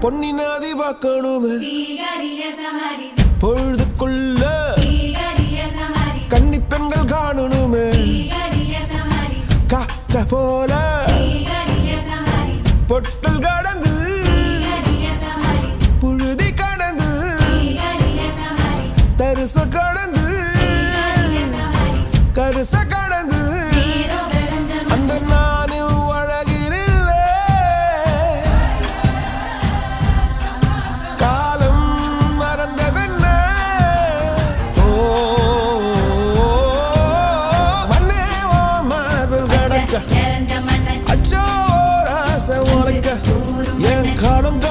பொன்னி நாதி பார்க்கணுமே பொழுதுக்குள்ள கன்னி பெண்கள் காணணுமே காத்த போல பொட்டல் கடந்து புழுதி கடந்து தரிச கடந்து கருச கடந்து அந்த நானும் அழகினில்ல காலம் மறந்தவென்ன மண்ணே ஓ மார்பில் கடக்க அச்சோ ராச உனக்க என் காலம்